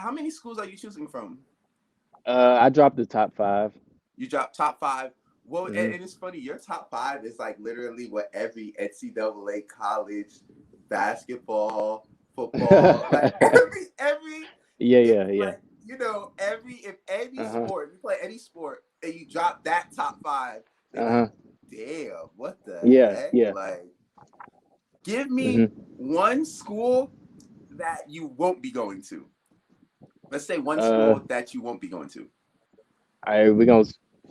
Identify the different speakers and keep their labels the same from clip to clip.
Speaker 1: how many schools are you choosing from?
Speaker 2: I dropped the top five.
Speaker 1: You dropped top five. Well,
Speaker 2: Hmm.
Speaker 1: and it's funny. Your top five is like literally what every NCAA college basketball, football, like every,
Speaker 2: Yeah,
Speaker 1: if
Speaker 2: yeah, yeah.
Speaker 1: like every if any
Speaker 2: Uh-huh.
Speaker 1: sport, you play any sport, and you drop that top five, they're like,
Speaker 2: Uh-huh.
Speaker 1: damn, what the
Speaker 2: Yeah,
Speaker 1: heck?
Speaker 2: yeah.
Speaker 1: Like, give me
Speaker 2: Hmm.
Speaker 1: one school that you won't be going to. Let's say one
Speaker 2: Uh,
Speaker 1: school that you won't be going to.
Speaker 2: all right, we're gonna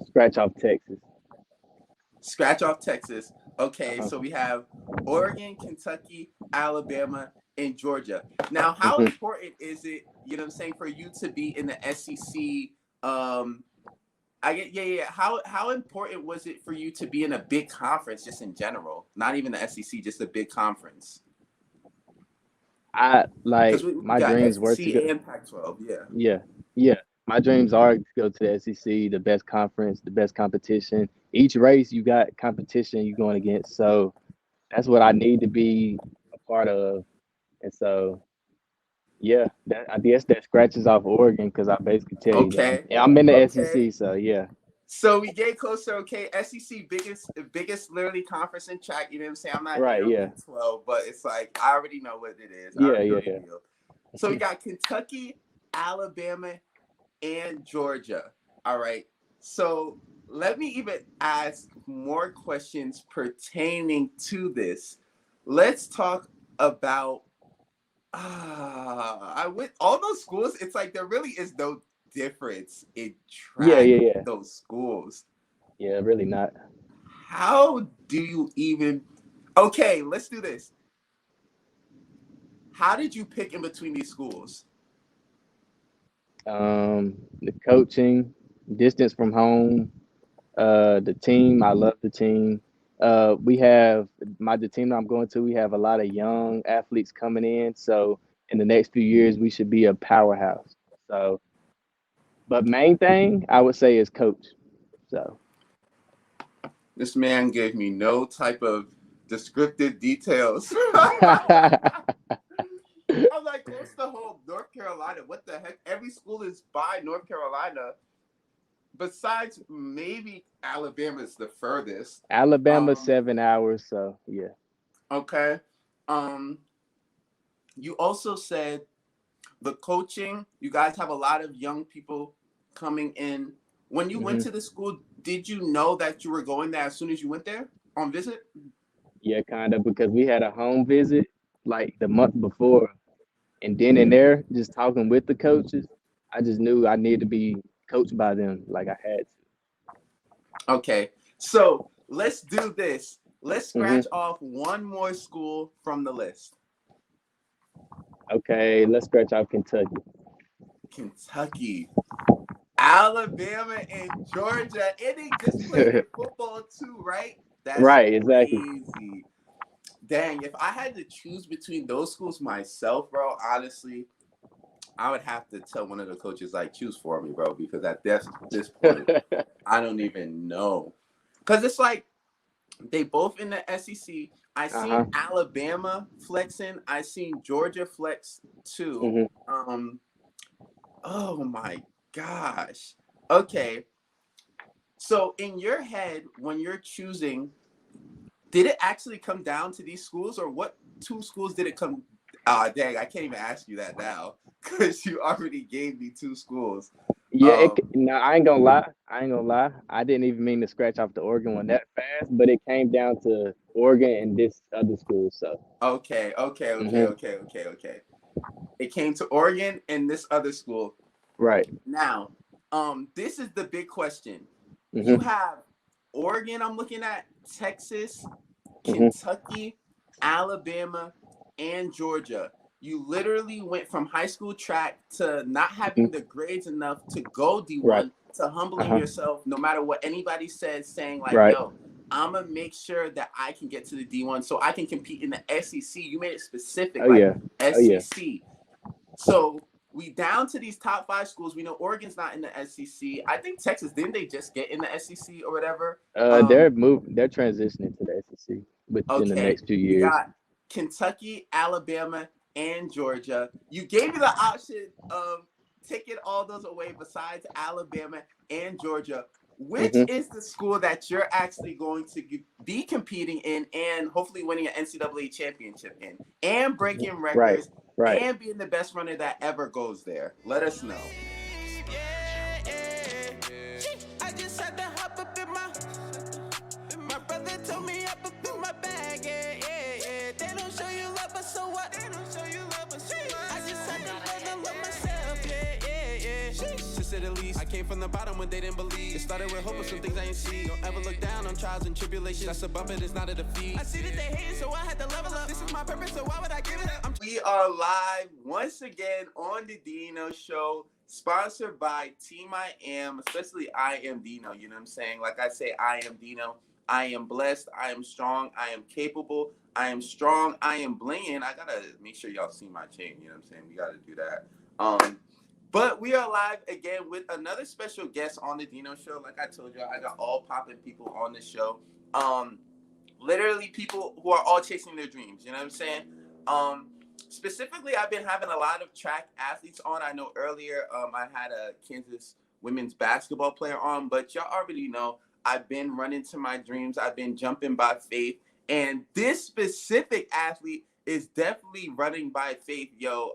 Speaker 2: scratch off Texas.
Speaker 1: Scratch off Texas. Okay,
Speaker 2: Uh-huh.
Speaker 1: so we have Oregon, Kentucky, Alabama, and Georgia. Now, how
Speaker 2: Hmm.
Speaker 1: important is it, you know what I'm saying, for you to be in the SEC? Um, I get, yeah, yeah. How important was it for you to be in a big conference just in general? Not even the SEC, just a big conference.
Speaker 2: I
Speaker 1: Because
Speaker 2: like
Speaker 1: we
Speaker 2: my
Speaker 1: got
Speaker 2: dreams were to go.
Speaker 1: SEC and Pac-12, yeah.
Speaker 2: Yeah, yeah. My dreams are to go to the SEC, the best conference, the best competition. Each race you got competition you're going against. So that's what I need to be a part of. And so yeah, that I guess that scratches off Oregon because I basically tell you that
Speaker 1: Okay,
Speaker 2: I'm in the
Speaker 1: okay.
Speaker 2: SEC. So yeah,
Speaker 1: So we get closer. Okay, SEC biggest literally conference in track. You know what I'm saying? I'm not hating
Speaker 2: right.
Speaker 1: on
Speaker 2: Yeah,
Speaker 1: Big 12, but it's like I already know what it is. I
Speaker 2: yeah,
Speaker 1: already know
Speaker 2: yeah,
Speaker 1: the
Speaker 2: yeah.
Speaker 1: deal. So we got Kentucky, Alabama, and Georgia. All right. So let me even ask more questions pertaining to this. Let's talk about I went all those schools. It's like there really is no difference in
Speaker 2: Yeah,
Speaker 1: track
Speaker 2: yeah,
Speaker 1: with
Speaker 2: yeah.
Speaker 1: those schools.
Speaker 2: Yeah, really not.
Speaker 1: How do you even? Okay, let's do this. How did you pick in between these schools?
Speaker 2: The coaching, distance from home, the team. I love the team. We have the team that I'm going to. We have a lot of young athletes coming in. So in the next few years, we should be a powerhouse. So, but main thing I would say is coach. So,
Speaker 1: This man gave me no type of descriptive details. I'm like close to home, North Carolina. What the heck? Every school is by North Carolina. Besides, maybe Alabama is the furthest.
Speaker 2: Alabama
Speaker 1: Um,
Speaker 2: 7 hours. So yeah.
Speaker 1: okay. Um, you also said the coaching. You guys have a lot of young people coming in. When you went
Speaker 2: Hmm.
Speaker 1: to the school, did you know that you were going there as soon as you went there on visit?
Speaker 2: Yeah, kind of because we had a home visit like the month before, and then in there, just talking with the coaches, I just knew I needed to be coached by them like I had
Speaker 1: Okay, so let's do this. Let's
Speaker 2: to. Hmm.
Speaker 1: scratch off one more school from the list.
Speaker 2: Okay, let's scratch out Kentucky.
Speaker 1: Kentucky, Alabama, and Georgia. And they just played in football too, right? That's
Speaker 2: Right, exactly.
Speaker 1: crazy. Dang, if I had to choose between those schools myself, bro, honestly, I would have to tell one of the coaches like choose for me, bro, because at this point, I don't even know. Cause it's like they both in the SEC. I seen
Speaker 2: Uh-huh.
Speaker 1: Alabama flexing. I seen Georgia flex too.
Speaker 2: Hmm.
Speaker 1: Um, oh my gosh. Okay. So in your head, when you're choosing, did it actually come down to these schools, or what two schools did it come? Ah, dang, I can't even ask you that now because you already gave me two schools.
Speaker 2: Yeah,
Speaker 1: Um,
Speaker 2: no, I ain't gonna lie. I ain't gonna lie. I didn't even mean to scratch off the Oregon one that fast, but it came down to Oregon and this other school. So,
Speaker 1: okay, okay, okay,
Speaker 2: hmm,
Speaker 1: okay, okay, okay. It came to Oregon and this other school.
Speaker 2: right.
Speaker 1: Now, this is the big question. You
Speaker 2: Hmm.
Speaker 1: have Oregon, I'm looking at, Texas,
Speaker 2: Hmm.
Speaker 1: Kentucky, Alabama, and Georgia. You literally went from high school track to not having
Speaker 2: Hmm.
Speaker 1: the grades enough to go
Speaker 2: Right.
Speaker 1: D1 to humbling
Speaker 2: Uh-huh.
Speaker 1: yourself no matter what anybody says, saying, like,
Speaker 2: Right.
Speaker 1: yo, I'm going to make sure that I can get to the D1 so I can compete in the SEC. You made it specific,
Speaker 2: Oh
Speaker 1: like
Speaker 2: yeah. Oh yeah.
Speaker 1: SEC. So we down to these top five schools. We know Oregon's not in the SEC. I think Texas, didn't they just get in the SEC or whatever?
Speaker 2: They're
Speaker 1: Um,
Speaker 2: moving. They're transitioning to the SEC within the
Speaker 1: okay,
Speaker 2: next few
Speaker 1: we
Speaker 2: years.
Speaker 1: got Kentucky, Alabama, and Georgia. You gave me the option of taking all those away besides Alabama and Georgia, which
Speaker 2: Hmm.
Speaker 1: is the school that you're actually going to be competing in and hopefully winning an NCAA championship in and breaking
Speaker 2: Right,
Speaker 1: records
Speaker 2: right.
Speaker 1: and being the best runner that ever goes there? Let us know.
Speaker 3: I just had to hop up in my brother told me up in my bag, yeah. They don't show you love, but so what? They don't show you love, but so what? I just had to learn to love myself, yeah. To say the least, I came from the bottom when they didn't believe. It started with hope of some things I ain't see. Don't ever look down on trials and tribulations. That's a bump, it's not a defeat. I see that they hate, so I had to level up. This is my purpose, so why would I give it up?
Speaker 1: We are live once again on the Dino Show, sponsored by Team I Am, especially I Am Dino. You know what I'm saying? Like I say, I am Dino. I am blessed. I am strong. I am capable. I am strong. I am blinging. I gotta make sure y'all see my chain. You know what I'm saying? We gotta do that. But we are live again with another special guest on the Dino Show. Like I told you, I got all popping people on the show. Literally people who are all chasing their dreams. You know what I'm saying? Specifically, I've been having a lot of track athletes on. I know earlier I had a Kansas women's basketball player on, but y'all already know I've been running to my dreams. I've been jumping by faith. And this specific athlete is definitely running by faith, yo.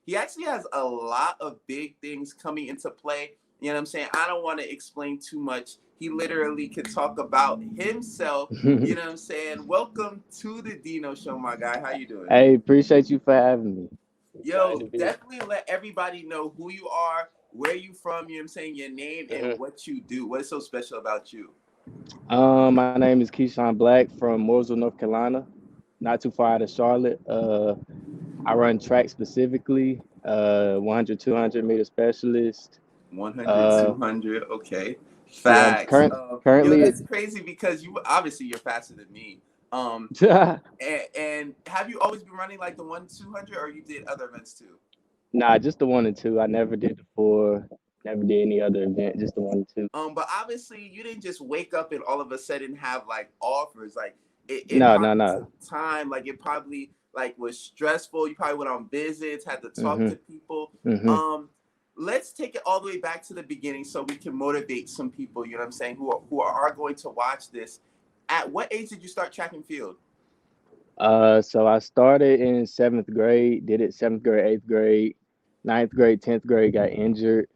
Speaker 1: He actually has a lot of big things coming into play. You know what I'm saying? I don't want to explain too much. He literally could talk about himself. You know what I'm saying? Welcome to the Dino Show, my guy. How you doing?
Speaker 2: Hey, appreciate you for having me. Excited
Speaker 1: Yo,
Speaker 2: to be.
Speaker 1: definitely let everybody know who you are, where you from, you know what I'm saying, your name and
Speaker 2: Mhm.
Speaker 1: what you do. What's so special about you?
Speaker 2: My name is Keshaun Black from Mooresville, North Carolina, not too far out of Charlotte. I run track specifically, 100, 200 meter specialist.
Speaker 1: 100,
Speaker 2: Uh,
Speaker 1: 200. Okay.
Speaker 2: yeah,
Speaker 1: Facts. Yo,
Speaker 2: currently,
Speaker 1: that's crazy because you obviously you're faster than me. Um, and have you always been running like the 1 200 or you did other events too?
Speaker 2: nah, just the 1 and 2. I never did the 4, never did any other event, just the 1 and 2.
Speaker 1: But obviously you didn't just wake up and all of a sudden have like offers. Like it
Speaker 2: No, no,
Speaker 1: probably took
Speaker 2: no.
Speaker 1: time. Like it probably like was stressful. You probably went on visits, had to talk
Speaker 2: Hmm.
Speaker 1: to people.
Speaker 2: Hmm.
Speaker 1: Um, let's take it all the way back to the beginning so we can motivate some people, you know what I'm saying, who are going to watch this. At what age did you start track and field?
Speaker 2: So I started in 7th grade, did it 7th grade, 8th grade, 9th grade, 10th grade, got injured.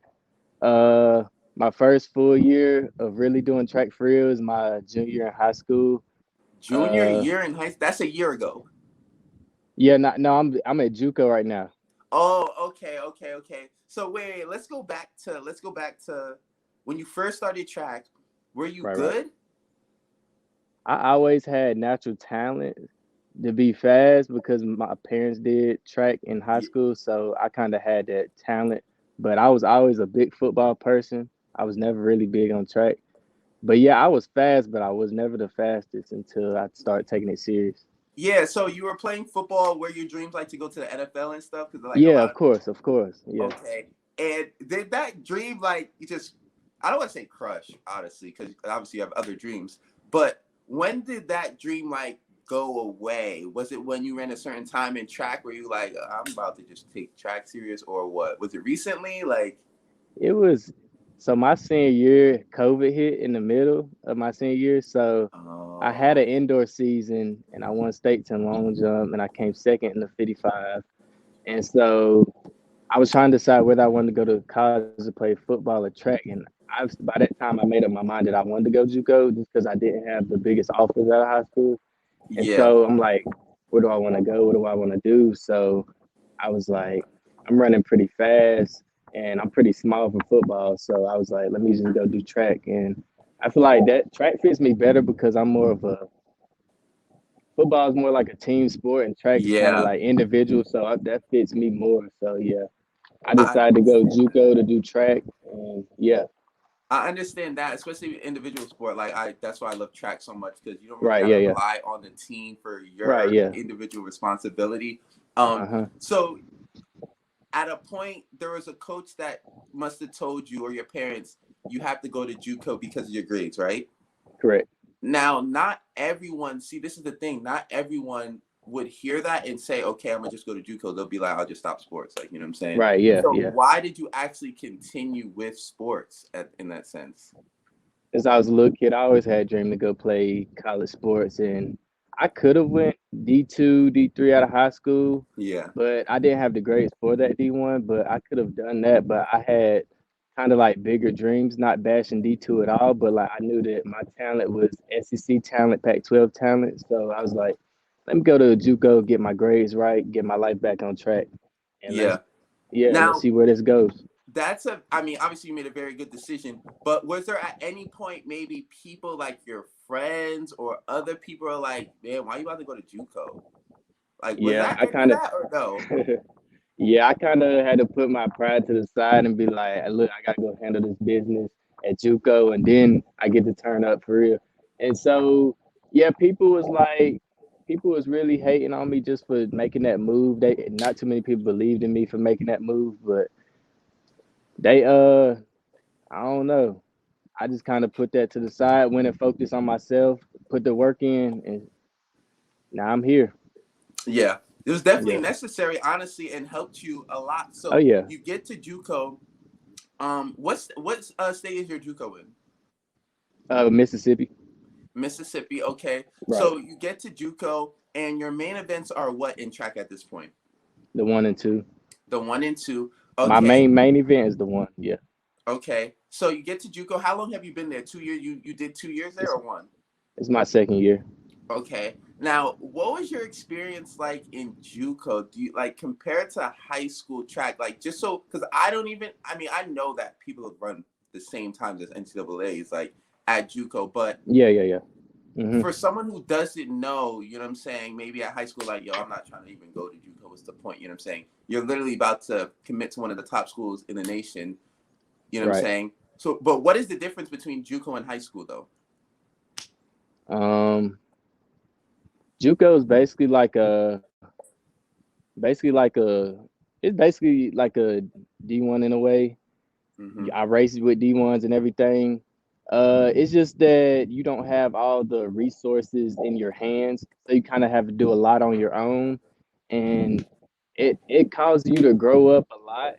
Speaker 2: Uh, my first full year of really doing track for real is my junior year in high school.
Speaker 1: Junior
Speaker 2: Uh,
Speaker 1: year in high school. That's a year ago.
Speaker 2: yeah, not no, I'm at JUCO right now.
Speaker 1: Oh, okay. So wait, let's go back to when you first started track. Were you
Speaker 2: Right, right.
Speaker 1: good?
Speaker 2: I always had natural talent to be fast because my parents did track in high
Speaker 1: Y-
Speaker 2: school, so I kind of had that talent. But I was always a big football person. I was never really big on track. But yeah, I was fast, but I was never the fastest until I started taking it serious.
Speaker 1: Yeah, so you were playing football where your dreams like to go to the NFL and stuff because like a
Speaker 2: Yeah,
Speaker 1: lot
Speaker 2: of course.
Speaker 1: of
Speaker 2: Yeah.
Speaker 1: okay. And did that dream like you just I don't want to say crush, honestly, because obviously you have other dreams. But when did that dream like go away? Was it when you ran a certain time in track where you like I'm about to just take track serious or what? Was it recently? Like
Speaker 2: It was so my senior year, COVID hit in the middle of my senior year. So I had
Speaker 1: oh
Speaker 2: an indoor season and I won states in long jump and I came second in the 55. And so I was trying to decide whether I wanted to go to college to play football or track. And by that time, I made up my mind that I wanted to go JUCO just because I didn't have the biggest offers out of high school. And
Speaker 1: yeah.
Speaker 2: so I'm like, where do I want to go? What do I want to do? So I was like, I'm running pretty fast and I'm pretty small for football. So I was like, let me just go do track. And I feel like that track fits me better because I'm more of a football is more like a team sport and track is kind of
Speaker 1: Yeah.
Speaker 2: like individual. So that fits me more. So yeah, I
Speaker 1: I
Speaker 2: decided to go
Speaker 1: understand that.
Speaker 2: JUCO to do track. And yeah,
Speaker 1: I understand that, especially individual sport. Like that's why I love track so much because you don't really
Speaker 2: right.
Speaker 1: got
Speaker 2: Yeah,
Speaker 1: to
Speaker 2: yeah.
Speaker 1: rely on the team for
Speaker 2: Right.
Speaker 1: your
Speaker 2: Yeah.
Speaker 1: individual responsibility.
Speaker 2: Uh-huh.
Speaker 1: So at a point, there was a coach that must have told you or your parents you have to go to JUCO because of your grades, right?
Speaker 2: Correct.
Speaker 1: Now, not everyone. See, this is the thing. Not everyone would hear that and say, okay, I'm gonna just go to JUCO, they'll be like, I'll just stop sports. Like, you know what I'm saying?
Speaker 2: Right. Yeah.
Speaker 1: So
Speaker 2: Yeah.
Speaker 1: why did you actually continue with sports in that sense?
Speaker 2: As I was a little kid, I always had a dream to go play college sports, and I could have went D2, D3 out of high school,
Speaker 1: Yeah.
Speaker 2: but I didn't have the grades for that D1. But I could have done that. But I had kind of like bigger dreams, not bashing D2 at all, but like I knew that my talent was SEC talent, Pac-12 talent. So I was like, let me go to JUCO, get my grades right, get my life back on track, and
Speaker 1: Yeah.
Speaker 2: let's
Speaker 1: Now,
Speaker 2: see where this goes.
Speaker 1: I mean, obviously you made a very good decision, but was there at any point maybe people like your friends or other people are like, man, why you about to go to JUCO? Like, was
Speaker 2: Yeah,
Speaker 1: that
Speaker 2: I
Speaker 1: any of
Speaker 2: kind of
Speaker 1: that or no?
Speaker 2: Yeah, I kind of had to put my pride to the side and be like, look, I gotta go handle this business at JUCO, and then I get to turn up for real. And so, yeah, people was really hating on me just for making that move. Not too many people believed in me for making that move, but they, I don't know. I just kind of put that to the side, went and focused on myself, put the work in, and now I'm here.
Speaker 1: Yeah, it was definitely
Speaker 2: Yeah.
Speaker 1: necessary, honestly, and helped you a lot.
Speaker 2: Oh
Speaker 1: So
Speaker 2: yeah.
Speaker 1: you get to JUCO. What's state is your JUCO in?
Speaker 2: Mississippi.
Speaker 1: Mississippi. Okay,
Speaker 2: Right.
Speaker 1: so you get to JUCO, and your main events are what in track at this point?
Speaker 2: The 1 and 2.
Speaker 1: The 1 and 2.
Speaker 2: My
Speaker 1: Okay,
Speaker 2: main event is the one. Yeah.
Speaker 1: okay. So you get to JUCO. How long have you been there? 2 years. You did 2 years there
Speaker 2: It's
Speaker 1: or one?
Speaker 2: it's my second year.
Speaker 1: Okay. Now, what was your experience like in JUCO? Do you like compared to high school track? Like, just so because I don't even. I mean, I know that people have run the same times as NCAA's like at JUCO, but
Speaker 2: Yeah, yeah, yeah. Hmm.
Speaker 1: for someone who doesn't know, you know what I'm saying? Maybe at high school, like, yo, I'm not trying to even go to JUCO. What's the point? You know what I'm saying? You're literally about to commit to one of the top schools in the nation. You know what I'm
Speaker 2: Right.
Speaker 1: saying? So, but what is the difference between JUCO and high school, though?
Speaker 2: Um, JUCO is basically like a, it's basically like a D1 in a way.
Speaker 1: Mm-hmm.
Speaker 2: I race with D1s and everything. It's just that you don't have all the resources in your hands, so you kind of have to do a lot on your own, and it causes you to grow up a lot.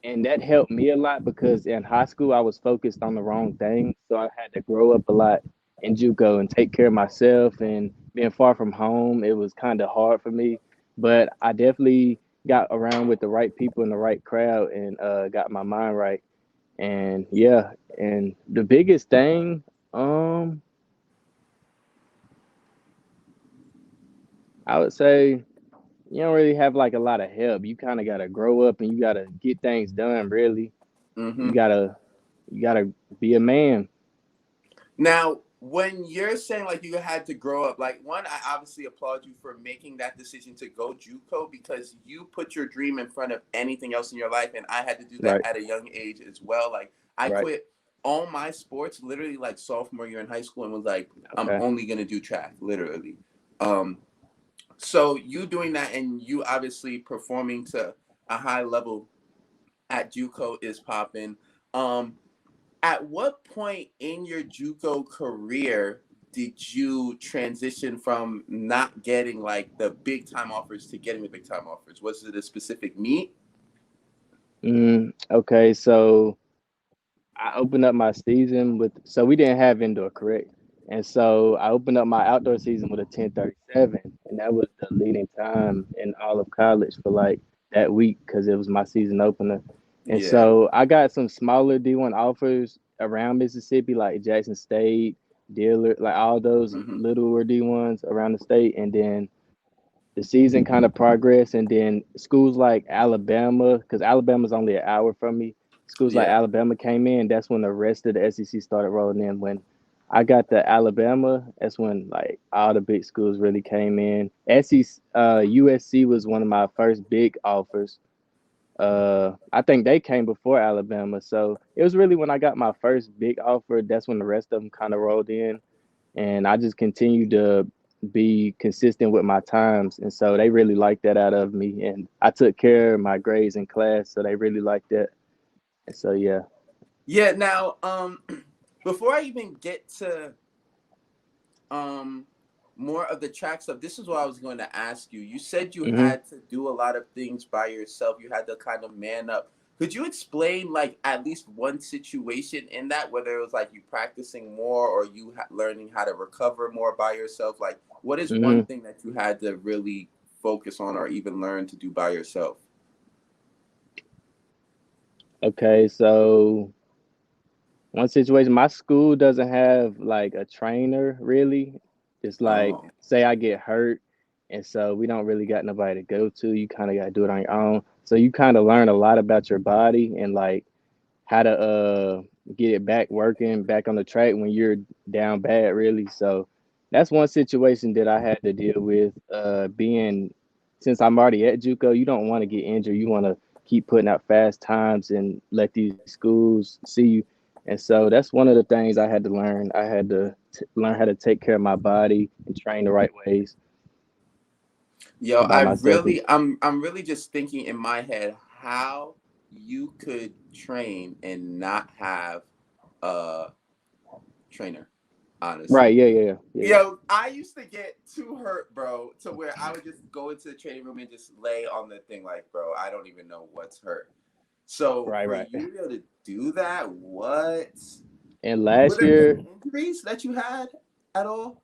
Speaker 2: And that helped me a lot because in high school I was focused on the wrong thing, so I had to grow up a lot in JUCO and take care of myself. And being far from home, it was kind of hard for me, but I definitely got around with the right people in the right crowd and got my mind right. And yeah, and the biggest thing, um, I would say you don't really have like a lot of help. You kind of got to grow up and you got to get things done. Really,
Speaker 1: Mm-hmm.
Speaker 2: you gotta you gotta be a man.
Speaker 1: Now, when you're saying like you had to grow up, like one, I obviously applaud you for making that decision to go JUCO because you put your dream in front of anything else in your life, and I had to do that
Speaker 2: Right,
Speaker 1: at a young age as well. Like I
Speaker 2: right.
Speaker 1: quit all my sports literally like sophomore year in high school and was like, I'm
Speaker 2: Okay.
Speaker 1: only gonna do track, literally. Um, so you doing that and you obviously performing to a high level at JUCO is popping. Um, at what point in your JUCO career did you transition from not getting like the big time offers to getting the big time offers? Was it a specific meet?
Speaker 2: Okay, so I opened up my season with, so we didn't have indoor, correct? And so I opened up my outdoor season with a 10:37, and that was the leading time in all of college for like that week because it was my season opener. And
Speaker 1: Yeah.
Speaker 2: so I got some smaller D1 offers around Mississippi, like Jackson State, Dillard, like all those
Speaker 1: Mm-hmm.
Speaker 2: littler D1s around the state. And then the season kind of progressed, and then schools like Alabama, because Alabama's only an hour from me. Schools like
Speaker 1: Yeah.
Speaker 2: Alabama came in. That's when the rest of the SEC started rolling in. When I got to Alabama, that's when like all the big schools really came in. SEC, USC was one of my first big offers. I think they came before Alabama, so it was really when I got my first big offer. That's when the rest of them kind of rolled in, and I just continued to be consistent with my times, and so they really liked that out of me, and I took care of my grades in class, so they really liked that, and so yeah.
Speaker 1: Yeah. Now, before I even get to um more of the track stuff, this is what I was going to ask you. You said you
Speaker 2: Hmm.
Speaker 1: had to do a lot of things by yourself. You had to kind of man up. Could you explain like at least one situation in that, whether it was like you practicing more or you learning how to recover more by yourself? Like, what is one
Speaker 2: Hmm.
Speaker 1: thing that you had to really focus on or even learn to do by yourself?
Speaker 2: Okay, so one situation, my school doesn't have like a trainer really. It's like,
Speaker 1: Oh,
Speaker 2: say I get hurt, and so we don't really got nobody to go to. You kind of got to do it on your own. So you kind of learn a lot about your body and like how to get it back working, back on the track when you're down bad, really. So that's one situation that I had to deal with. Being since I'm already at JUCO, you don't want to get injured. You want to keep putting out fast times and let these schools see you. And so that's one of the things I had to learn. I had to learn how to take care of my body and train the right ways
Speaker 1: yo,
Speaker 2: by myself.
Speaker 1: I'm really just thinking in my head how you could train and not have a trainer,
Speaker 2: Right?
Speaker 1: honestly.
Speaker 2: Yeah, yeah, yeah, yeah, yeah.
Speaker 1: Yo, I used to get too hurt, bro, to where I would just go into the training room and just lay on the thing like, bro, I don't even know what's hurt. So
Speaker 2: Right,
Speaker 1: for
Speaker 2: right.
Speaker 1: you to be able to do that, what?
Speaker 2: And
Speaker 1: Were
Speaker 2: last
Speaker 1: there any
Speaker 2: year,
Speaker 1: injuries that you had at all?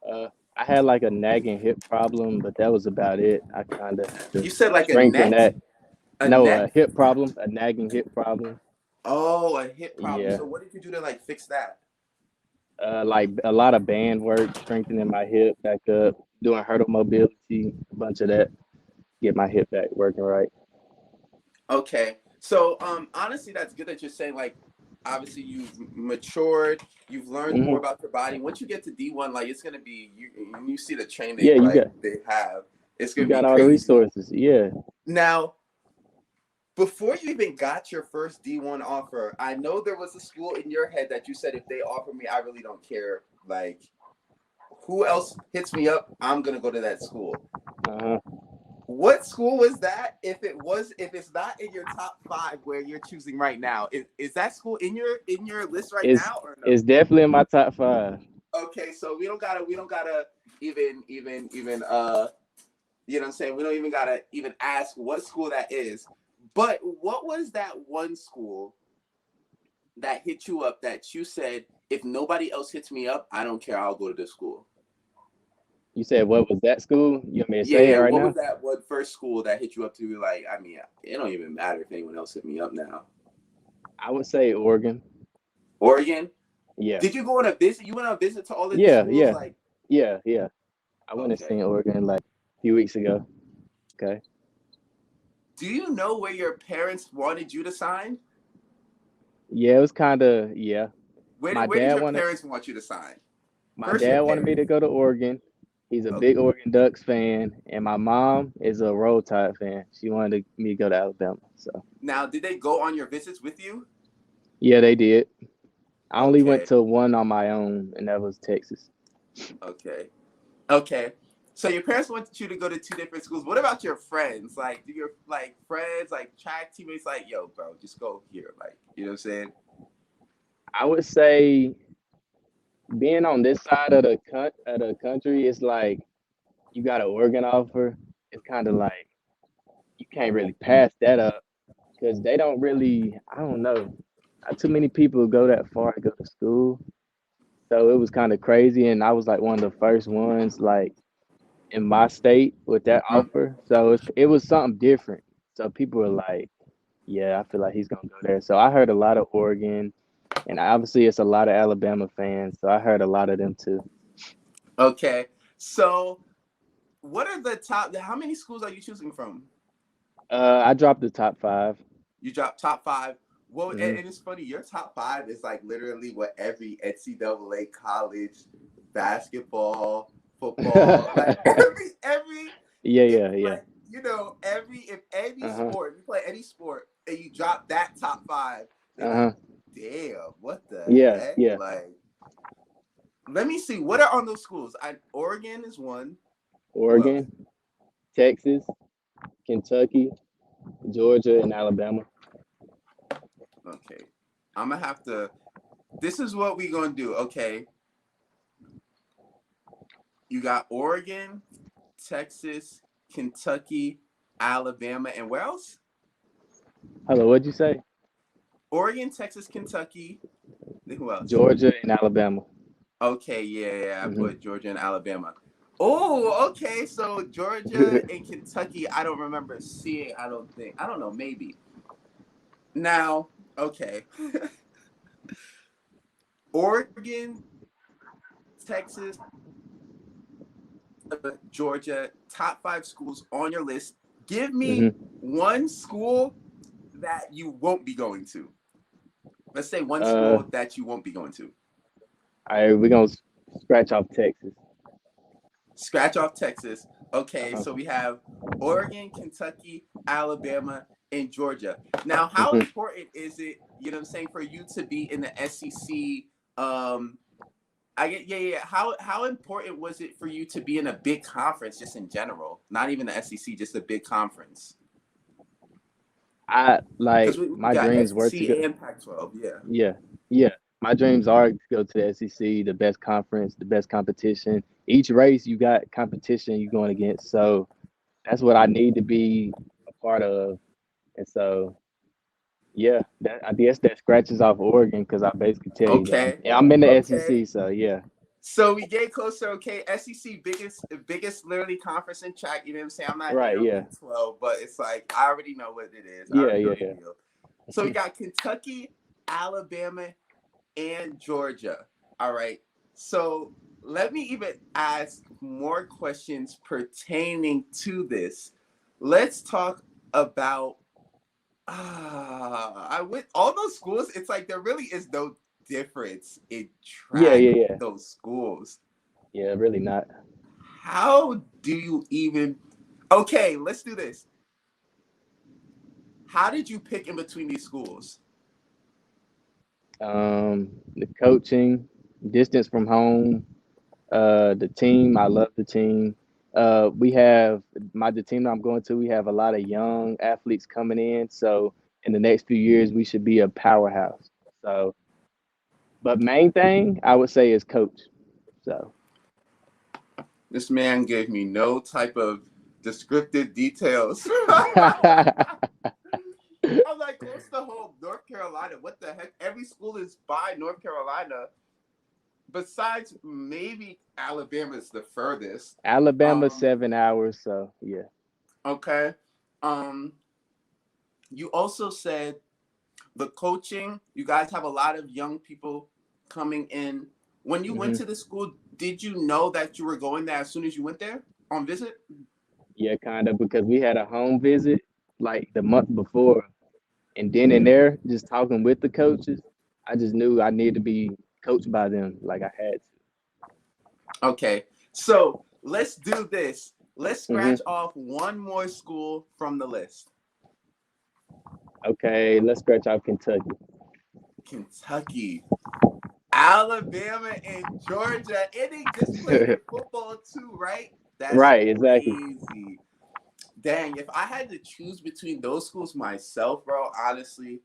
Speaker 2: I had like a nagging hip problem, but that was about it. I kind of had to
Speaker 1: You said like a
Speaker 2: strengthen
Speaker 1: neck,
Speaker 2: that.
Speaker 1: a
Speaker 2: No,
Speaker 1: neck.
Speaker 2: a hip problem, a nagging hip problem.
Speaker 1: Oh, a hip problem.
Speaker 2: Yeah,
Speaker 1: So what did you do to like fix that?
Speaker 2: like a lot of band work, strengthening my hip back up, doing hurdle mobility, a bunch of that, get my hip back working right.
Speaker 1: Okay. So honestly that's good that you're saying like obviously you've matured, you've learned more
Speaker 2: Hmm.
Speaker 1: about your body. Once you get to D1, like it's gonna be you see the
Speaker 2: Yeah,
Speaker 1: training like they have, it's
Speaker 2: you
Speaker 1: gonna be
Speaker 2: got all the
Speaker 1: crazy.
Speaker 2: resources. Yeah.
Speaker 1: Now, before you even got your first D1 offer, I know there was a school in your head that you said if they offer me, I really don't care. Like who else hits me up, I'm gonna go to that school.
Speaker 2: Uh-huh.
Speaker 1: What school was that? If it's not in your top five where you're choosing right now, is that school in your list right
Speaker 2: It's
Speaker 1: now or no?
Speaker 2: it's definitely in my top five.
Speaker 1: Okay, so we don't gotta even you know what I'm saying? We don't even gotta even ask what school that is. But what was that one school that hit you up that you said, if nobody else hits me up, I don't care, I'll go to this school?
Speaker 2: You said what was that school? You want me to
Speaker 1: Yeah,
Speaker 2: say it
Speaker 1: yeah.
Speaker 2: right
Speaker 1: What was
Speaker 2: now?
Speaker 1: that one first school that hit you up to be like, I mean, it don't even matter if anyone else hit me up now.
Speaker 2: I would say Oregon.
Speaker 1: Oregon?
Speaker 2: Yeah.
Speaker 1: Did you go on a visit? You went on a visit to all of these
Speaker 2: Yeah,
Speaker 1: schools?
Speaker 2: yeah,
Speaker 1: Like,
Speaker 2: yeah, yeah. I went and
Speaker 1: okay.
Speaker 2: seen Oregon like a few weeks ago. Okay.
Speaker 1: Do you know where your parents wanted you to sign?
Speaker 2: Yeah, it was kind of yeah. My
Speaker 1: Where did
Speaker 2: dad
Speaker 1: your
Speaker 2: wanted
Speaker 1: parents want you to sign?
Speaker 2: my
Speaker 1: First, your
Speaker 2: dad wanted me
Speaker 1: parents.
Speaker 2: to go to Oregon. He's a big
Speaker 1: Okay.
Speaker 2: Oregon Ducks fan, and my mom is a Roll Tide fan. She wanted me to go to Alabama. So
Speaker 1: Now, did they go on your visits with you?
Speaker 2: yeah, they did. I only went
Speaker 1: Okay.
Speaker 2: to one on my own, and that was Texas.
Speaker 1: Okay. Okay. So your parents wanted you to go to two different schools. What about your friends? Like, do your like friends, like track teammates, like, yo, bro, just go here. Like, you know what I'm saying?
Speaker 2: I would say being on this side of the country, it's like you got an Oregon offer. It's kind of like you can't really pass that up because they don't really. I don't know. Not too many people go that far to go to school. So it was kind of crazy, and I was like one of the first ones like in my state with that
Speaker 1: Mm.
Speaker 2: offer. So it was something different. So people were like, "Yeah, I feel like he's gonna go there." So I heard a lot of Oregon, and obviously it's a lot of Alabama fans. So I heard a lot of them too.
Speaker 1: Okay. So what are the top? How many schools are you choosing from?
Speaker 2: I dropped the top five.
Speaker 1: You dropped top five. Well,
Speaker 2: Hmm.
Speaker 1: and it's funny. Your top five is like literally what every NCAA college basketball, football, like every,
Speaker 2: Yeah,
Speaker 1: if
Speaker 2: yeah, yeah.
Speaker 1: like you know every if any
Speaker 2: Uh huh.
Speaker 1: sport you play any sport and you drop that top five, they're
Speaker 2: Uh
Speaker 1: like,
Speaker 2: huh.
Speaker 1: damn, what the
Speaker 2: Yeah,
Speaker 1: heck?
Speaker 2: yeah.
Speaker 1: Like, let me see. What are on those schools? Oregon is one. Who else?
Speaker 2: Oregon, Texas, Kentucky, Georgia, and Alabama.
Speaker 1: Okay, I'm gonna have to. This is what we gonna do. Okay, You got Oregon, Texas, Kentucky, Alabama, and where else?
Speaker 2: Hello, what'd you say?
Speaker 1: Oregon, Texas, Kentucky. Then who else?
Speaker 2: Georgia and Alabama.
Speaker 1: Okay, yeah, I
Speaker 2: Hmm
Speaker 1: put Georgia and Alabama. Oh, okay. So Georgia and Kentucky, I don't remember seeing. I don't think. I don't know. Maybe. Now, okay. Oregon, Texas, Georgia, top 5 schools on your list. Give me
Speaker 2: hmm
Speaker 1: one school that you won't be going to. Let's say one
Speaker 2: Uh,
Speaker 1: school that you won't be going to.
Speaker 2: all right, we're gonna scratch off Texas.
Speaker 1: Scratch off Texas. Okay,
Speaker 2: Uh-huh.
Speaker 1: so we have Oregon, Kentucky, Alabama, and Georgia. Now, how
Speaker 2: hmm
Speaker 1: important is it, you know what I'm saying, for you to be in the SEC? I get, yeah. How important was it for you to be in a big conference just in general? Not even the SEC, just a big conference.
Speaker 2: I
Speaker 1: Because
Speaker 2: like
Speaker 1: we
Speaker 2: my
Speaker 1: got
Speaker 2: dreams were to go.
Speaker 1: SEC and Pac-12, yeah.
Speaker 2: Yeah, yeah. My dreams are to go to the SEC, the best conference, the best competition. Each race, you got competition you're going against. So that's what I need to be a part of. And so, yeah, that I guess that scratches off Oregon because I basically tell you that
Speaker 1: Okay,
Speaker 2: I'm in the
Speaker 1: okay.
Speaker 2: SEC. So yeah,
Speaker 1: So we get closer, okay? SEC biggest literally conference in track. You know what I'm saying? I'm not hating
Speaker 2: right.
Speaker 1: on
Speaker 2: Yeah,
Speaker 1: Big 12, but it's like I already know what it is. I
Speaker 2: yeah,
Speaker 1: already know
Speaker 2: yeah,
Speaker 1: the
Speaker 2: yeah.
Speaker 1: deal. So we got Kentucky, Alabama, and Georgia. All right. So let me even ask more questions pertaining to this. Let's talk about I went all those schools. It's like there really is no difference in
Speaker 2: Yeah,
Speaker 1: track
Speaker 2: yeah,
Speaker 1: with
Speaker 2: yeah.
Speaker 1: those schools.
Speaker 2: Yeah, really not.
Speaker 1: How do you even? Okay, let's do this. How did you pick in between these schools?
Speaker 2: The coaching, distance from home, the team. I love the team. We have the team that I'm going to. We have a lot of young athletes coming in. So in the next few years, we should be a powerhouse. So, but main thing I would say is coach. So
Speaker 1: This man gave me no type of descriptive details. I'm like close to home, North Carolina. What the heck? Every school is by North Carolina. Besides, maybe Alabama is the furthest.
Speaker 2: Alabama
Speaker 1: Um,
Speaker 2: 7 hours. So yeah.
Speaker 1: okay. Um, you also said the coaching. You guys have a lot of young people coming in. When you went
Speaker 2: hmm
Speaker 1: to the school, did you know that you were going there as soon as you went there on visit?
Speaker 2: Yeah, kind of because we had a home visit like the month before. And then in there, just talking with the coaches, I just knew I needed to be coached by them like I had
Speaker 1: Okay, so let's do this. Let's
Speaker 2: to.
Speaker 1: scratch off one more school from the list.
Speaker 2: Okay, let's scratch out Kentucky.
Speaker 1: Kentucky, Alabama, and Georgia. And they just played in football too, right? That's
Speaker 2: Right, exactly.
Speaker 1: crazy. Dang, if I had to choose between those schools myself, bro, honestly,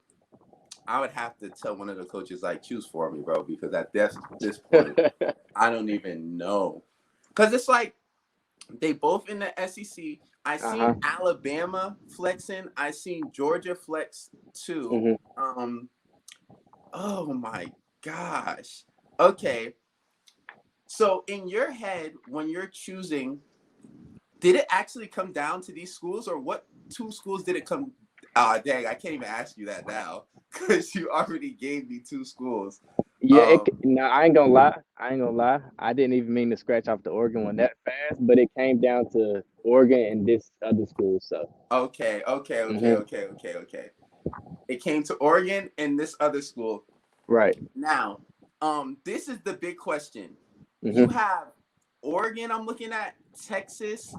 Speaker 1: I would have to tell one of the coaches, like, choose for me, bro, because at this point, I don't even know. Because it's like they both in the SEC. I
Speaker 2: Uh-huh.
Speaker 1: seen Alabama flexing. I seen Georgia flex too.
Speaker 2: hmm
Speaker 1: Oh my gosh. Okay. So in your head, when you're choosing, did it actually come down to these schools, or what 2 schools did it come? Ah, dang, I can't even ask you that now because you already gave me 2 schools.
Speaker 2: Yeah,
Speaker 1: Um,
Speaker 2: no, I ain't gonna lie. I ain't gonna lie. I didn't even mean to scratch off the Oregon one that fast, but it came down to Oregon and this other school. So,
Speaker 1: okay, okay, okay,
Speaker 2: hmm
Speaker 1: okay, okay, okay. It came to Oregon and this other school.
Speaker 2: right.
Speaker 1: Now, this is the big question. You
Speaker 2: hmm
Speaker 1: have Oregon, I'm looking at, Texas,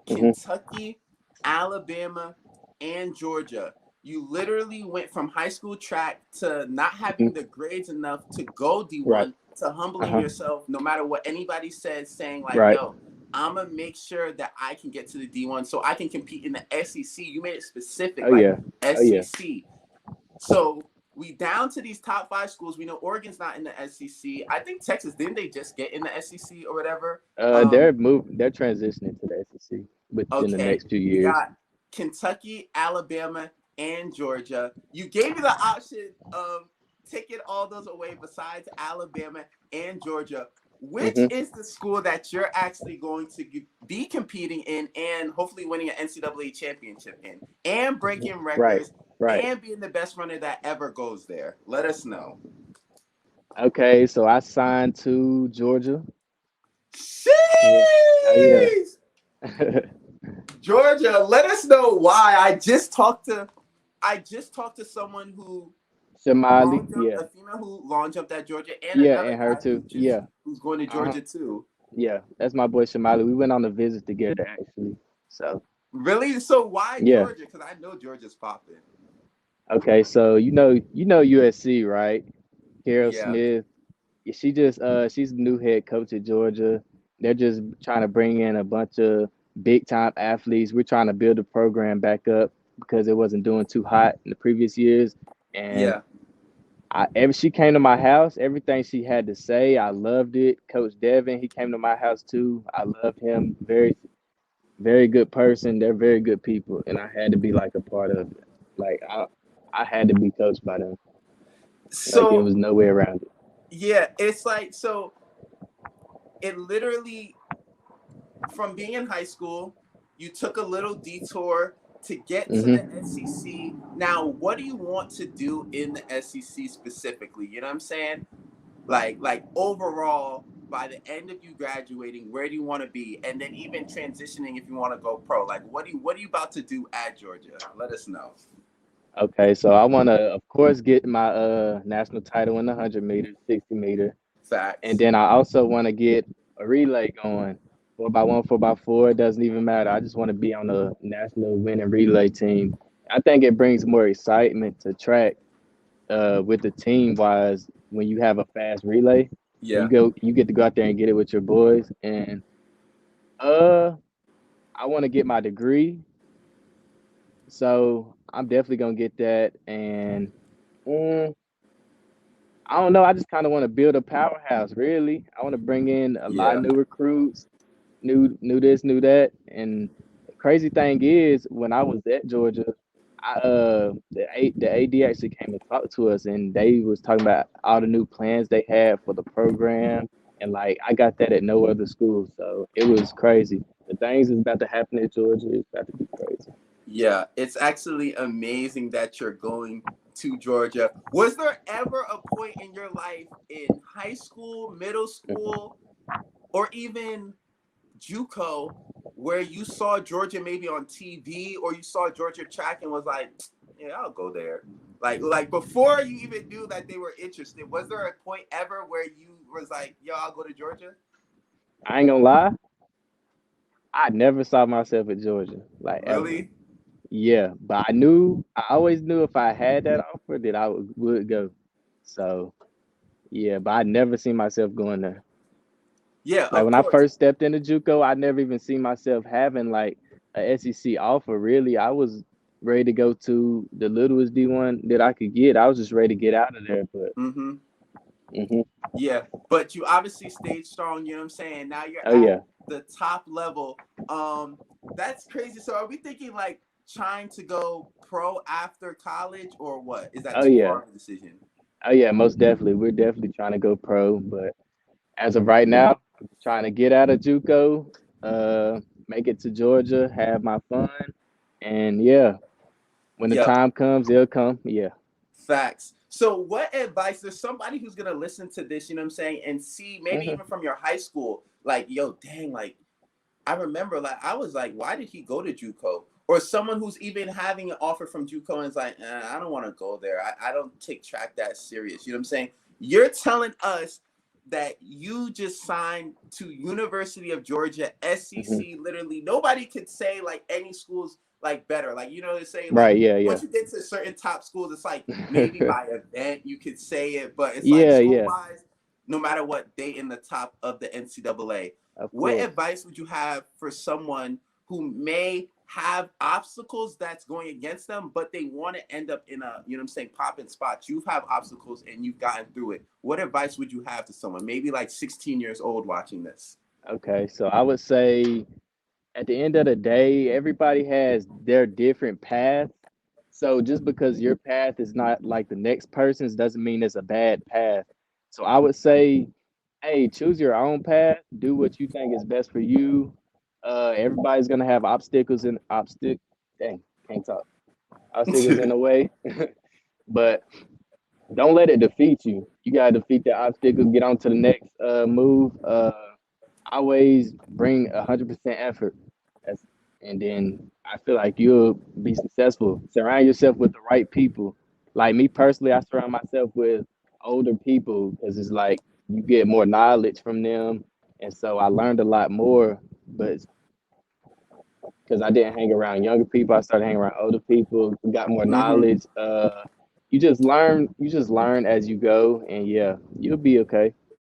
Speaker 2: hmm
Speaker 1: Kentucky, Alabama, and Georgia. You literally went from high school track to not having
Speaker 2: hmm
Speaker 1: the grades enough to go
Speaker 2: Right.
Speaker 1: D1 to humbling
Speaker 2: Uh-huh.
Speaker 1: yourself no matter what anybody says, saying, like,
Speaker 2: Right.
Speaker 1: yo, I'm going to make sure that I can get to the D1 so I can compete in the SEC. You made it specific,
Speaker 2: Oh
Speaker 1: like
Speaker 2: yeah. Oh yeah.
Speaker 1: SEC. So we down to these top 5 schools. We know Oregon's not in the SEC. I think Texas, didn't they just get in the SEC or whatever?
Speaker 2: They're transitioning to the SEC within the
Speaker 1: Okay,
Speaker 2: next few
Speaker 1: we
Speaker 2: years.
Speaker 1: got Kentucky, Alabama, and Georgia. You gave me the option of taking all those away besides Alabama and Georgia. Which
Speaker 2: Hmm.
Speaker 1: is the school that you're actually going to be competing in and hopefully winning an NCAA championship in and breaking
Speaker 2: Right,
Speaker 1: records
Speaker 2: right.
Speaker 1: and being the best runner that ever goes there? Let us know.
Speaker 2: Okay, so I signed to Georgia. Yeah. Oh yeah.
Speaker 1: Sheesh! Georgia, let us know why. I just talked to someone who
Speaker 2: Shamali.
Speaker 1: long jumped,
Speaker 2: Yeah.
Speaker 1: a female who long jumped at Georgia, and
Speaker 2: Yeah,
Speaker 1: another
Speaker 2: and her
Speaker 1: guy
Speaker 2: too. Yeah.
Speaker 1: who's going to
Speaker 2: Uh-huh.
Speaker 1: Georgia too.
Speaker 2: Yeah. That's my boy Shamali. We went on a visit together actually. So
Speaker 1: Really? So why
Speaker 2: yeah.
Speaker 1: Georgia? Because I know Georgia's popping.
Speaker 2: Okay, so you know USC, right? Carol
Speaker 1: Yeah,
Speaker 2: Smith. She's the new head coach at Georgia. They're just trying to bring in a bunch of big time athletes. We're trying to build the program back up because it wasn't doing too hot in the previous years. And
Speaker 1: yeah,
Speaker 2: she came to my house, everything she had to say, I loved it. Coach Devin, he came to my house too. I love him. Very, very good person. They're very good people, and I had to be like a part of it. Like I had to be coached by them. Like it
Speaker 1: so
Speaker 2: was no way around it.
Speaker 1: yeah, it's like so. It literally from being in high school, you took a little detour to get to the
Speaker 2: Hmm.
Speaker 1: SEC. Now, what do you want to do in the SEC specifically? You know what I'm saying? Like overall, by the end of you graduating, where do you want to be? And then even transitioning if you want to go pro. Like what are you about to do at Georgia? Let us know.
Speaker 2: Okay, so I want to, of course, get my national title in the 100 meter, 60 meter, and
Speaker 1: Facts.
Speaker 2: then I also want to get a relay going. 4x1, 4x4, it doesn't even matter. I just want to be on a national winning relay team. I think it brings more excitement to track with the team wise when you have a fast relay and
Speaker 1: Yeah.
Speaker 2: you get to go out there and get it with your boys. And uh, I want to get my degree, so I'm definitely gonna get that. And mm, I don't know. I just kind of want to build a powerhouse. Really, I want to bring in a lot
Speaker 1: Yeah.
Speaker 2: of new recruits, new this, new that. And the crazy thing is, when I was at Georgia, the AD actually came and talked to us, and they was talking about all the new plans they had for the program. And like I got that at no other school, so it was crazy. The things that's about to happen at Georgia is about to be crazy.
Speaker 1: Yeah, it's actually amazing that you're going to Georgia. Was there ever a point in your life in high school, middle school, or even JUCO where you saw Georgia maybe on TV or you saw Georgia track and was like, yeah, I'll go there. Like before you even knew that they were interested, was there a point ever where you was like, yo, I'll go to Georgia?
Speaker 2: I ain't gonna lie, I never saw myself at Georgia, like ever.
Speaker 1: Really?
Speaker 2: Yeah, but I always knew if I had that offer that I would go. So yeah, but I never seen myself going there.
Speaker 1: Yeah,
Speaker 2: Like
Speaker 1: of
Speaker 2: when I
Speaker 1: course.
Speaker 2: first stepped into JUCO, I never even seen myself having like a SEC offer. Really, I was ready to go to the littlest D1 that I could get. I was just ready to get out of there. But
Speaker 1: Mm-hmm.
Speaker 2: hmm
Speaker 1: Yeah, but you obviously stayed strong. You know what I'm saying? Now you're
Speaker 2: oh
Speaker 1: at
Speaker 2: yeah,
Speaker 1: the top level. Um, that's crazy. So are we thinking like trying to go pro after college, or what? Is that
Speaker 2: oh
Speaker 1: too
Speaker 2: yeah,
Speaker 1: far of a decision?
Speaker 2: oh yeah, most definitely. We're definitely trying to go pro, but as of right now, I'm trying to get out of JUCO, uh, make it to Georgia, have my fun, and yeah, when the
Speaker 1: Yep.
Speaker 2: time comes, it'll come. Yeah.
Speaker 1: Facts. So what advice, there's somebody who's gonna listen to this, you know what I'm saying, and see maybe
Speaker 2: Hmm.
Speaker 1: even from your high school, like, yo, dang, like I remember like I was like, why did he go to JUCO? Or someone who's even having an offer from JUCO and is like, I don't want to go there. I don't take track that serious. You know what I'm saying? You're telling us that you just signed to University of Georgia,
Speaker 2: Hmm.
Speaker 1: SEC. Literally, nobody could say like any schools like better. Like you know, they say like
Speaker 2: Right. Yeah. Yeah.
Speaker 1: once you get to certain top schools, it's like maybe by event you could say it, but it's like
Speaker 2: Yeah.
Speaker 1: school
Speaker 2: Yeah.
Speaker 1: wise, no matter what, they in the top of the NCAA.
Speaker 2: Of
Speaker 1: What
Speaker 2: course.
Speaker 1: advice would you have for someone who may have obstacles that's going against them, but they want to end up in a, you know what I'm saying, popping spots. You've had obstacles and you've gotten through it. What advice would you have to someone, maybe like 16 years old watching this?
Speaker 2: Okay, so I would say at the end of the day, everybody has their different path. So just because your path is not like the next person's doesn't mean it's a bad path. So I would say, hey, choose your own path, do what you think is best for you. Everybody's gonna have dang, can't talk. Obstacles in the way. But don't let it defeat you. You gotta defeat the obstacle, get on to the next move. Always bring 100% effort. That's, and then I feel like you'll be successful. Surround yourself with the right people. Like me personally, I surround myself with older people because it's like you get more knowledge from them, and so I learned a lot more. But because I didn't hang around younger people, I started hanging around older people. Got more
Speaker 1: Mm-hmm.
Speaker 2: knowledge. You just learn. You just learn as you go, and yeah, you'll be okay.